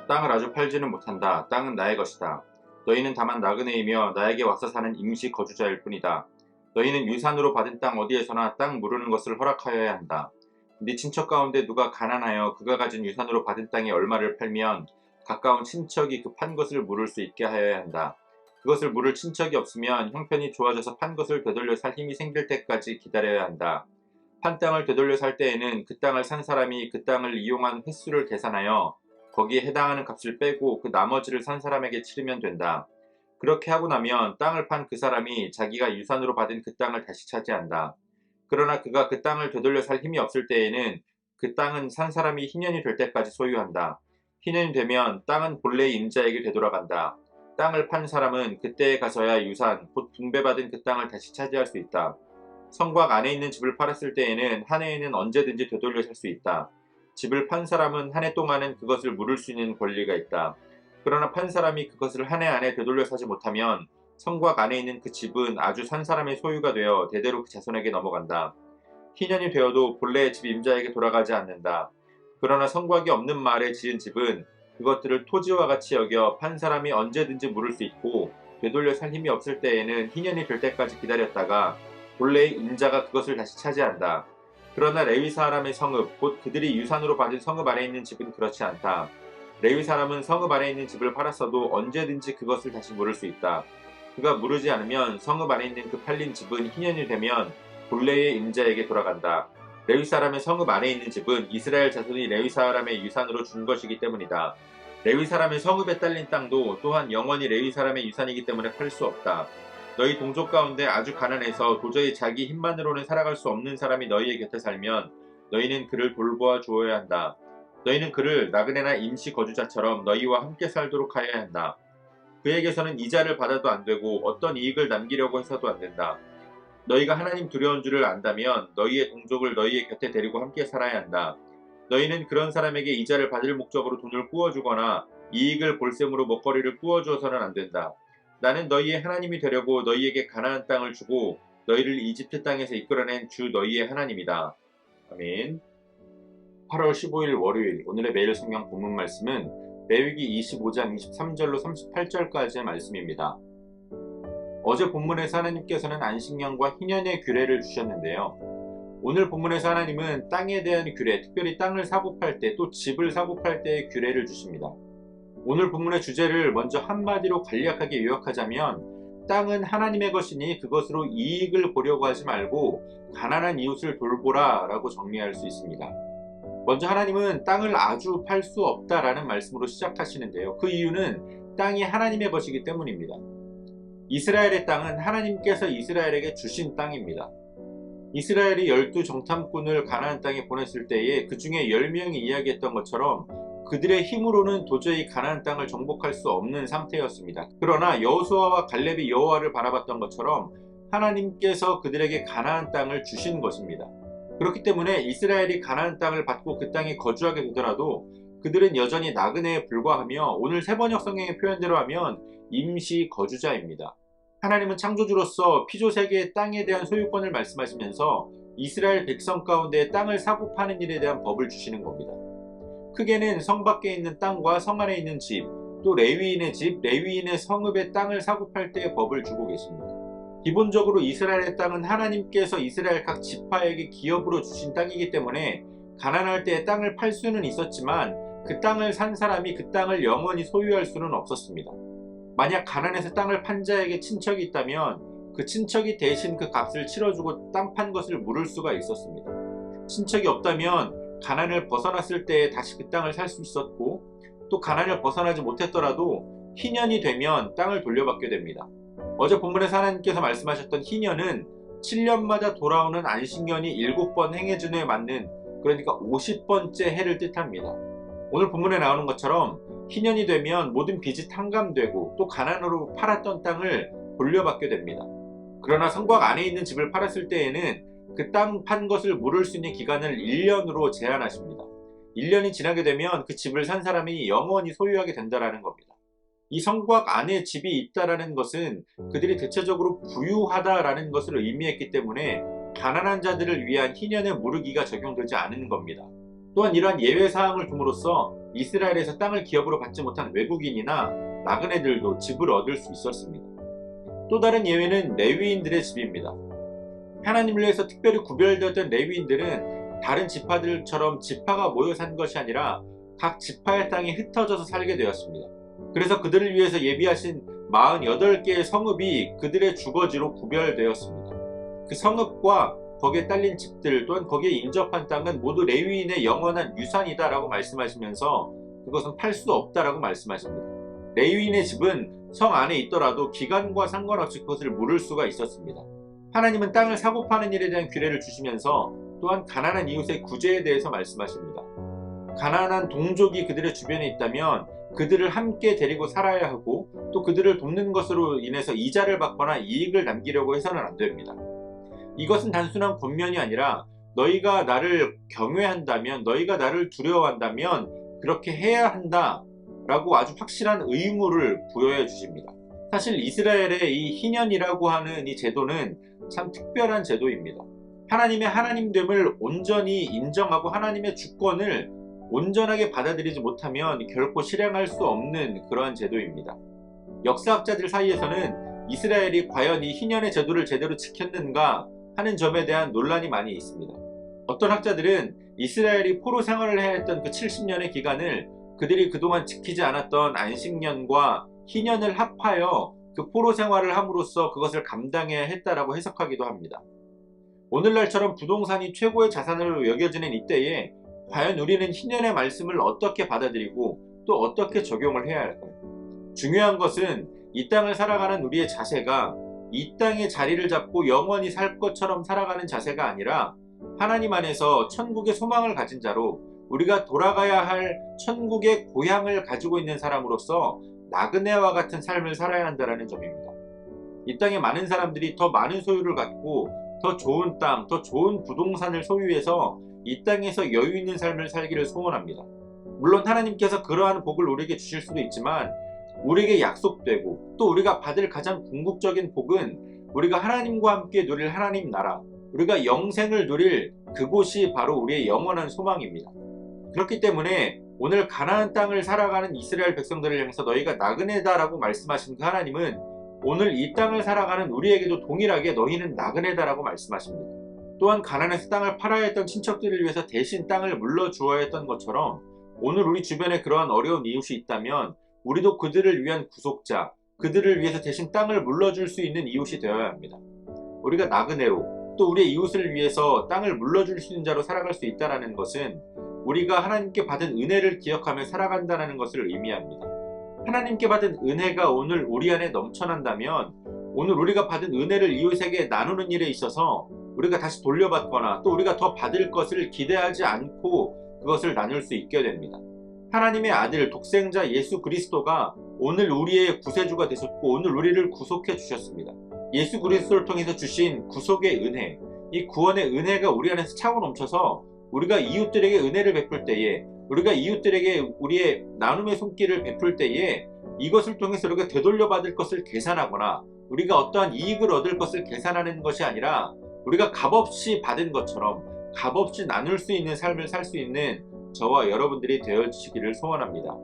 땅을 아주 팔지는 못한다. 땅은 나의 것이다. 너희는 다만 나그네이며 나에게 와서 사는 임시 거주자일 뿐이다. 너희는 유산으로 받은 땅 어디에서나 땅 무르는 것을 허락하여야 한다. 네 친척 가운데 누가 가난하여 그가 가진 유산으로 받은 땅의 얼마를 팔면 가까운 친척이 그 판 것을 물을 수 있게 하여야 한다. 그것을 물을 친척이 없으면 형편이 좋아져서 판 것을 되돌려 살 힘이 생길 때까지 기다려야 한다. 판 땅을 되돌려 살 때에는 그 땅을 산 사람이 그 땅을 이용한 횟수를 계산하여 거기에 해당하는 값을 빼고 그 나머지를 산 사람에게 치르면 된다. 그렇게 하고 나면 땅을 판 그 사람이 자기가 유산으로 받은 그 땅을 다시 차지한다. 그러나 그가 그 땅을 되돌려 살 힘이 없을 때에는 그 땅은 산 사람이 희년이 될 때까지 소유한다. 희년이 되면 땅은 본래의 임자에게 되돌아간다. 땅을 판 사람은 그때에 가서야 유산, 곧 분배받은 그 땅을 다시 차지할 수 있다. 성곽 안에 있는 집을 팔았을 때에는 한 해에는 언제든지 되돌려 살 수 있다. 집을 판 사람은 한 해 동안은 그것을 물을 수 있는 권리가 있다. 그러나 판 사람이 그것을 한 해 안에 되돌려 사지 못하면 성곽 안에 있는 그 집은 아주 산 사람의 소유가 되어 대대로 그 자손에게 넘어간다. 희년이 되어도 본래의 집 임자에게 돌아가지 않는다. 그러나 성곽이 없는 마을에 지은 집은 그것들을 토지와 같이 여겨 판 사람이 언제든지 물을 수 있고 되돌려 살 힘이 없을 때에는 희년이 될 때까지 기다렸다가 본래의 임자가 그것을 다시 차지한다. 그러나 레위 사람의 성읍, 곧 그들이 유산으로 받은 성읍 안에 있는 집은 그렇지 않다. 레위 사람은 성읍 안에 있는 집을 팔았어도 언제든지 그것을 다시 물을 수 있다. 그가 무르지 않으면 성읍 안에 있는 그 팔린 집은 희년이 되면 본래의 임자에게 돌아간다. 레위 사람의 성읍 안에 있는 집은 이스라엘 자손이 레위 사람의 유산으로 준 것이기 때문이다. 레위 사람의 성읍에 딸린 땅도 또한 영원히 레위 사람의 유산이기 때문에 팔 수 없다. 너희 동족 가운데 아주 가난해서 도저히 자기 힘만으로는 살아갈 수 없는 사람이 너희의 곁에 살면 너희는 그를 돌보아 주어야 한다. 너희는 그를 나그네나 임시 거주자처럼 너희와 함께 살도록 하여야 한다. 그에게서는 이자를 받아도 안 되고 어떤 이익을 남기려고 해서도 안 된다. 너희가 하나님 두려운 줄을 안다면 너희의 동족을 너희의 곁에 데리고 함께 살아야 한다. 너희는 그런 사람에게 이자를 받을 목적으로 돈을 꾸어주거나 이익을 볼셈으로 먹거리를 꾸어주어서는 안 된다. 나는 너희의 하나님이 되려고 너희에게 가나안 땅을 주고 너희를 이집트 땅에서 이끌어낸 주 너희의 하나님이다. 아멘. 8월 15일 월요일 오늘의 매일 성경 본문 말씀은 레위기 25장 23절로 38절까지의 말씀입니다. 어제 본문에서 하나님께서는 안식년과 희년의 규례를 주셨는데요. 오늘 본문에서 하나님은 땅에 대한 규례, 특별히 땅을 사고 팔 때 또 집을 사고 팔 때의 규례를 주십니다. 오늘 본문의 주제를 먼저 한마디로 간략하게 요약하자면 땅은 하나님의 것이니 그것으로 이익을 보려고 하지 말고 가난한 이웃을 돌보라 라고 정리할 수 있습니다. 먼저 하나님은 땅을 아주 팔 수 없다라는 말씀으로 시작하시는데요. 그 이유는 땅이 하나님의 것이기 때문입니다. 이스라엘의 땅은 하나님께서 이스라엘에게 주신 땅입니다. 이스라엘이 12정탐꾼을 가나안 땅에 보냈을 때에 그 중에 10명이 이야기했던 것처럼 그들의 힘으로는 도저히 가나안 땅을 정복할 수 없는 상태였습니다. 그러나 여호수아와 갈렙이 여호와를 바라봤던 것처럼 하나님께서 그들에게 가나안 땅을 주신 것입니다. 그렇기 때문에 이스라엘이 가나안 땅을 받고 그 땅에 거주하게 되더라도 그들은 여전히 나그네에 불과하며 오늘 세번역 성경의 표현대로 하면 임시 거주자입니다. 하나님은 창조주로서 피조세계의 땅에 대한 소유권을 말씀하시면서 이스라엘 백성 가운데 땅을 사고 파는 일에 대한 법을 주시는 겁니다. 크게는 성 밖에 있는 땅과 성 안에 있는 집, 또 레위인의 집, 레위인의 성읍의 땅을 사고 팔 때의 법을 주고 계십니다. 기본적으로 이스라엘의 땅은 하나님께서 이스라엘 각 지파에게 기업으로 주신 땅이기 때문에 가난할 때 땅을 팔 수는 있었지만 그 땅을 산 사람이 그 땅을 영원히 소유할 수는 없었습니다. 만약 가난해서 땅을 판 자에게 친척이 있다면 그 친척이 대신 그 값을 치러주고 땅 판 것을 물을 수가 있었습니다. 친척이 없다면 가난을 벗어났을 때 다시 그 땅을 살 수 있었고 또 가난을 벗어나지 못했더라도 희년이 되면 땅을 돌려받게 됩니다. 어제 본문에서 하나님께서 말씀하셨던 희년은 7년마다 돌아오는 안식년이 7번 행해진 후에 맞는 그러니까 50번째 해를 뜻합니다. 오늘 본문에 나오는 것처럼 희년이 되면 모든 빚이 탕감되고 또 가난으로 팔았던 땅을 돌려받게 됩니다. 그러나 성곽 안에 있는 집을 팔았을 때에는 그 땅 판 것을 물을 수 있는 기간을 1년으로 제한하십니다. 1년이 지나게 되면 그 집을 산 사람이 영원히 소유하게 된다는 겁니다. 이 성곽 안에 집이 있다는 것은 그들이 대체적으로 부유하다라는 것을 의미했기 때문에 가난한 자들을 위한 희년의 무르기가 적용되지 않은 겁니다. 또한 이러한 예외사항을 둠으로써 이스라엘에서 땅을 기업으로 받지 못한 외국인이나 나그네들도 집을 얻을 수 있었습니다. 또 다른 예외는 레위인들의 집입니다. 하나님을 위해서 특별히 구별되었던 레위인들은 다른 지파들처럼 지파가 모여 산 것이 아니라 각 지파의 땅이 흩어져서 살게 되었습니다. 그래서 그들을 위해서 예비하신 48개의 성읍이 그들의 주거지로 구별되었습니다. 그 성읍과 거기에 딸린 집들 또한 거기에 인접한 땅은 모두 레위인의 영원한 유산이다 라고 말씀하시면서 그것은 팔 수 없다 라고 말씀하십니다. 레위인의 집은 성 안에 있더라도 기간과 상관없이 그것을 물을 수가 있었습니다. 하나님은 땅을 사고 파는 일에 대한 규례를 주시면서 또한 가난한 이웃의 구제에 대해서 말씀하십니다. 가난한 동족이 그들의 주변에 있다면 그들을 함께 데리고 살아야 하고 또 그들을 돕는 것으로 인해서 이자를 받거나 이익을 남기려고 해서는 안 됩니다. 이것은 단순한 권면이 아니라 너희가 나를 경외한다면, 너희가 나를 두려워한다면 그렇게 해야 한다 라고 아주 확실한 의무를 부여해 주십니다. 사실 이스라엘의 이 희년이라고 하는 이 제도는 참 특별한 제도입니다. 하나님의 하나님됨을 온전히 인정하고 하나님의 주권을 온전하게 받아들이지 못하면 결코 실행할 수 없는 그러한 제도입니다. 역사학자들 사이에서는 이스라엘이 과연 이 희년의 제도를 제대로 지켰는가 하는 점에 대한 논란이 많이 있습니다. 어떤 학자들은 이스라엘이 포로 생활을 해야 했던 그 70년의 기간을 그들이 그동안 지키지 않았던 안식년과 희년을 합하여 그 포로 생활을 함으로써 그것을 감당해야 했다라고 해석하기도 합니다. 오늘날처럼 부동산이 최고의 자산으로 여겨지는 이때에 과연 우리는 희년의 말씀을 어떻게 받아들이고 또 어떻게 적용을 해야 할까요? 중요한 것은 이 땅을 살아가는 우리의 자세가 이 땅의 자리를 잡고 영원히 살 것처럼 살아가는 자세가 아니라 하나님 안에서 천국의 소망을 가진 자로 우리가 돌아가야 할 천국의 고향을 가지고 있는 사람으로서 나그네와 같은 삶을 살아야 한다는 점입니다. 이 땅에 많은 사람들이 더 많은 소유를 갖고 더 좋은 땅, 더 좋은 부동산을 소유해서 이 땅에서 여유 있는 삶을 살기를 소원합니다. 물론 하나님께서 그러한 복을 우리에게 주실 수도 있지만 우리에게 약속되고 또 우리가 받을 가장 궁극적인 복은 우리가 하나님과 함께 누릴 하나님 나라, 우리가 영생을 누릴 그곳이 바로 우리의 영원한 소망입니다. 그렇기 때문에 오늘 가나안 땅을 살아가는 이스라엘 백성들을 향해서 너희가 나그네다라고 말씀하신 그 하나님은 오늘 이 땅을 살아가는 우리에게도 동일하게 너희는 나그네다라고 말씀하십니다. 또한 가나안에서 땅을 팔아야 했던 친척들을 위해서 대신 땅을 물러주어야 했던 것처럼 오늘 우리 주변에 그러한 어려운 이웃이 있다면 우리도 그들을 위한 구속자, 그들을 위해서 대신 땅을 물러줄 수 있는 이웃이 되어야 합니다. 우리가 나그네로 또 우리의 이웃을 위해서 땅을 물러줄 수 있는 자로 살아갈 수 있다는 것은 우리가 하나님께 받은 은혜를 기억하며 살아간다는 것을 의미합니다. 하나님께 받은 은혜가 오늘 우리 안에 넘쳐난다면 오늘 우리가 받은 은혜를 이웃에게 나누는 일에 있어서 우리가 다시 돌려받거나 또 우리가 더 받을 것을 기대하지 않고 그것을 나눌 수 있게 됩니다. 하나님의 아들 독생자 예수 그리스도가 오늘 우리의 구세주가 되셨고 오늘 우리를 구속해 주셨습니다. 예수 그리스도를 통해서 주신 구속의 은혜, 이 구원의 은혜가 우리 안에서 차고 넘쳐서 우리가 이웃들에게 은혜를 베풀 때에 우리가 이웃들에게 우리의 나눔의 손길을 베풀 때에 이것을 통해서 우리가 되돌려받을 것을 계산하거나 우리가 어떠한 이익을 얻을 것을 계산하는 것이 아니라 우리가 값없이 받은 것처럼 값없이 나눌 수 있는 삶을 살 수 있는 저와 여러분들이 되어주시기를 소원합니다.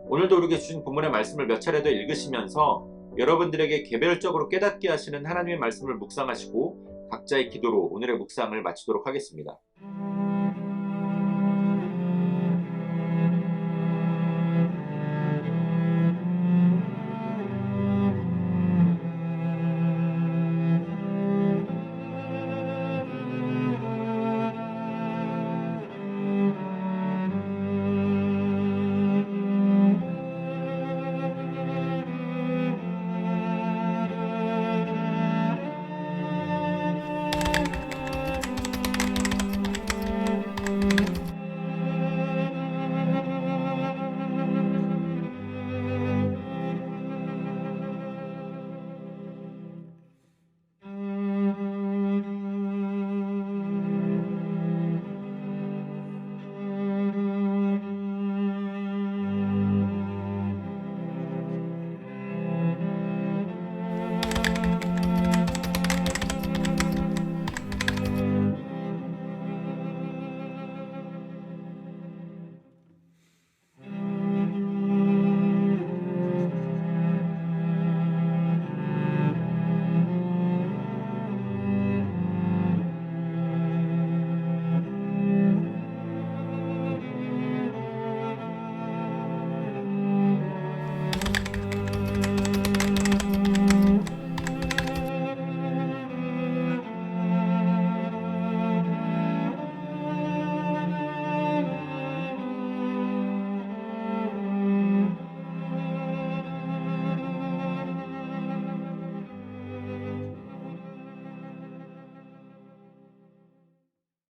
오늘도 우리에게 주신 본문의 말씀을 몇 차례 더 읽으시면서 여러분들에게 개별적으로 깨닫게 하시는 하나님의 말씀을 묵상하시고 각자의 기도로 오늘의 묵상을 마치도록 하겠습니다.